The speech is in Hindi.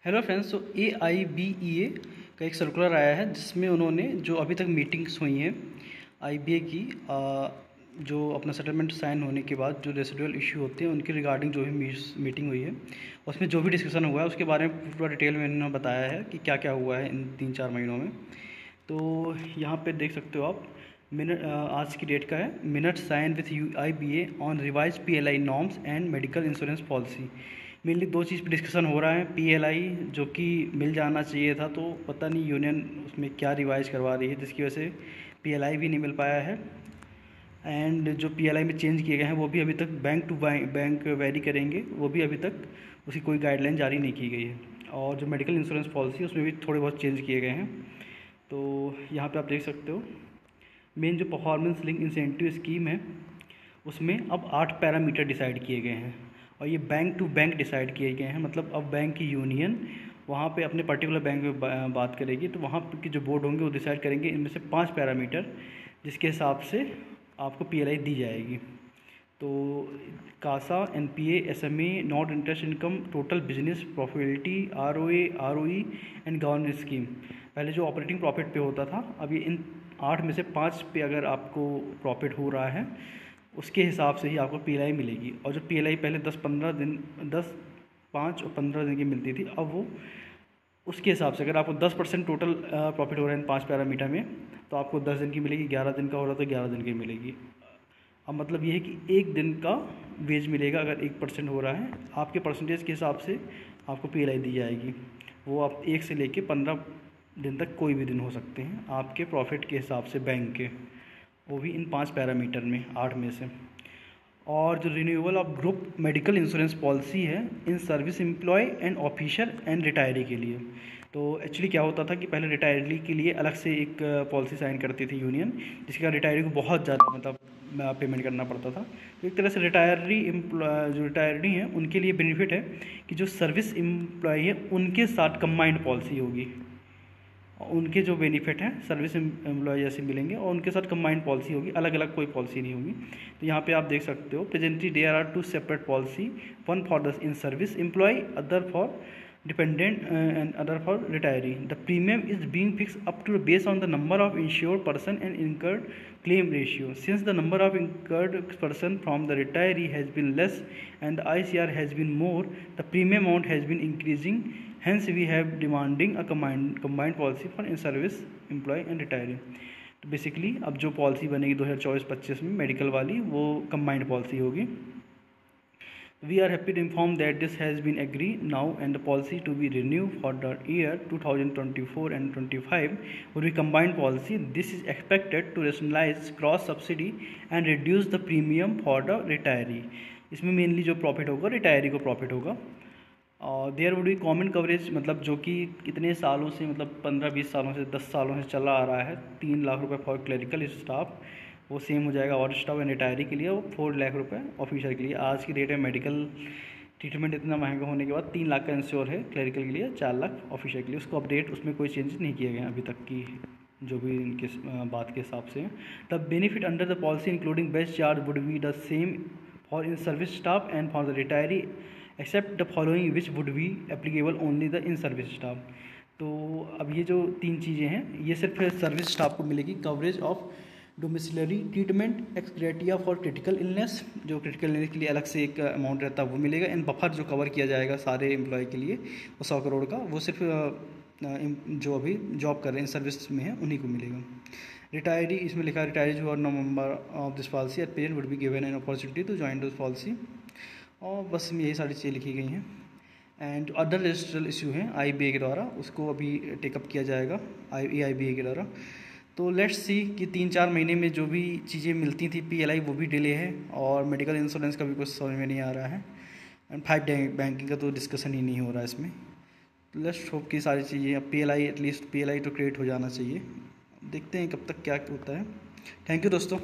Hello friends. तो AIBEA का एक सर्कुलर आया है जिसमें उन्होंने जो अभी तक मीटिंग्स हुई हैं IBA की, जो अपना सेटलमेंट साइन होने के बाद जो रेसिडुअल इशू होते हैं उनके रिगार्डिंग जो भी मीटिंग हुई है उसमें जो भी डिस्कशन हुआ है उसके बारे में पूरा डिटेल में इन्होंने बताया है कि क्या क्या हुआ है इन 3-4 महीनों में। तो यहाँ पे देख सकते हो आप, मिनट आज की डेट का है, minute sign with IBA on revise PLI norms and medical insurance policy. Mainly दो चीज़ पे डिस्कशन हो रहा है। PLI जो कि मिल जाना चाहिए था, तो पता नहीं यूनियन उसमें क्या रिवाइज करवा रही है जिसकी वजह से PLI भी नहीं मिल पाया है। एंड जो PLI में चेंज किए गए हैं वो भी अभी तक बैंक टू बैंक वेरी करेंगे, वो भी अभी तक उसकी कोई गाइडलाइन जारी नहीं की गई है। और जो मेडिकल इंश्योरेंस पॉलिसी उसमें भी थोड़े बहुत चेंज किए गए हैं। तो यहाँ पे आप देख सकते हो मेन जो परफॉर्मेंस लिंक इंसेंटिव स्कीम है उसमें अब 8 पैरामीटर डिसाइड किए गए हैं और ये बैंक टू बैंक डिसाइड किए गए हैं। मतलब अब बैंक की यूनियन वहाँ पे अपने पर्टिकुलर बैंक में बात करेगी, तो वहाँ की जो बोर्ड होंगे वो डिसाइड करेंगे इनमें से 5 पैरामीटर जिसके हिसाब से आपको PLI दी जाएगी। तो CASA, NPA, SMA, net interest income, total business profitability, ROE and governance scheme. पहले जो ऑपरेटिंग प्रॉफिट पे होता था, अभी इन 8 में से 5 पे अगर आपको प्रॉफिट हो रहा है उसके हिसाब से ही आपको PLI मिलेगी। और जो PLI पहले 10, 5 और 15 दिन की मिलती थी, अब वो उसके हिसाब से अगर आपको 10% टोटल प्रॉफिट हो रहा है इन 5 पैरामीटर में तो आपको 10 दिन की मिलेगी, 11 दिन का हो रहा तो 11 दिन की मिलेगी। अब मतलब ये है कि एक दिन का वेज मिलेगा अगर 1% हो रहा है, आपके परसेंटेज के हिसाब से आपको PLI दी जाएगी। वो आप 1 से लेके 15 दिन तक कोई भी दिन हो सकते हैं आपके प्रॉफिट के हिसाब से बैंक के, वो भी इन 5 पैरामीटर में 8 में से। और जो renewal of group medical insurance policy है in service employ and officer and retiree के लिए। तो एक्चुअली क्या होता था कि पहले रिटायरी के लिए अलग से एक पॉलिसी साइन करती थी यूनियन, जिसके कारण रिटायरी को बहुत ज़्यादा मतलब पेमेंट करना पड़ता था। तो एक तरह से जो रिटायरी हैं उनके लिए बेनिफिट है कि जो सर्विस एम्प्लॉय है उनके साथ कंबाइंड पॉलिसी होगी, उनके जो बेनिफिट हैं सर्विस एम्प्लॉय जैसे मिलेंगे और उनके साथ कंबाइंड पॉलिसी होगी, अलग अलग कोई पॉलिसी नहीं होगी। तो यहाँ पे आप देख सकते हो presently there are 2 separate policy, one for the in service employee, other for dependent and other for retiree. The premium is being fixed up to based on the number of insured person and incurred claim ratio. Since the number of incurred person from the retiree has been less and the ICR has been more, the premium amount has been increasing. Hence, we have demanding a combined policy for in service employee and retiree. तो बेसिकली अब जो पॉलिसी बनेगी 2024-25 में मेडिकल वाली, वो कंबाइंड पॉलिसी होगी। We are happy to inform that this has been agreed now and the policy to be renewed for the year 2024 and 25 will be combined policy. This is expected to rationalize cross subsidy and reduce the premium for the retiree. इसमें मेनली जो प्रॉफिट होगा रिटायरी को प्रॉफिट होगा। और there would be common coverage, मतलब जो कि कितने सालों से, मतलब 15-20 सालों से, 10 सालों से चला आ रहा है, 3 लाख रुपए फॉर क्लरिकल स्टाफ, वो सेम हो जाएगा और स्टाफ एंड रिटायरी के लिए वो 4 लाख रुपए ऑफिसर के लिए। आज की डेट में मेडिकल ट्रीटमेंट इतना महंगा होने के बाद 3 लाख का इंश्योर है क्लरिकल के लिए, 4 लाख ऑफिसर के लिए। उसको अपडेट उसमें कोई चेंजेस नहीं किए गए अभी तक की जो भी इनके बात के हिसाब से। The benefit under the policy including best charge would be the same for in service staff and for the retiree except the following which would be applicable only the in service staff. तो अब ये जो 3 चीज़ें हैं ये सिर्फ सर्विस स्टाफ को मिलेगी। Coverage of domiciliary treatment ex gratia for critical illness, जो क्रिटिकल इलनेस के लिए अलग से एक अमाउंट रहता है वो मिलेगा। इन बफर जो कवर किया जाएगा सारे एम्प्लॉय के लिए वो 100 करोड़ का, वो सिर्फ जो अभी जॉब कर रहे हैं सर्विस में है उन्हीं को मिलेगा। रिटायरी, इसमें लिखा है रिटायरी जो November of this policy at parent would be given an opportunity to join this policy. और बस यही सारी चीज़ें लिखी गई हैं। एंड अदर रजिस्ट्रल इशू हैं IBA के द्वारा, उसको अभी टेकअप किया जाएगा AIBA के द्वारा। तो लेट्स सी कि 3-4 महीने में जो भी चीज़ें मिलती थी PLI वो भी डिले है और मेडिकल इंश्योरेंस का भी कुछ समझ में नहीं आ रहा है एंड 5 बैंकिंग का तो डिस्कशन ही नहीं हो रहा है इसमें। तो लेट्स होप कि सारी चीज़ें अब PLI एटलीस्ट PLI तो क्रिएट हो जाना चाहिए। देखते हैं कब तक क्या होता है। थैंक यू दोस्तों।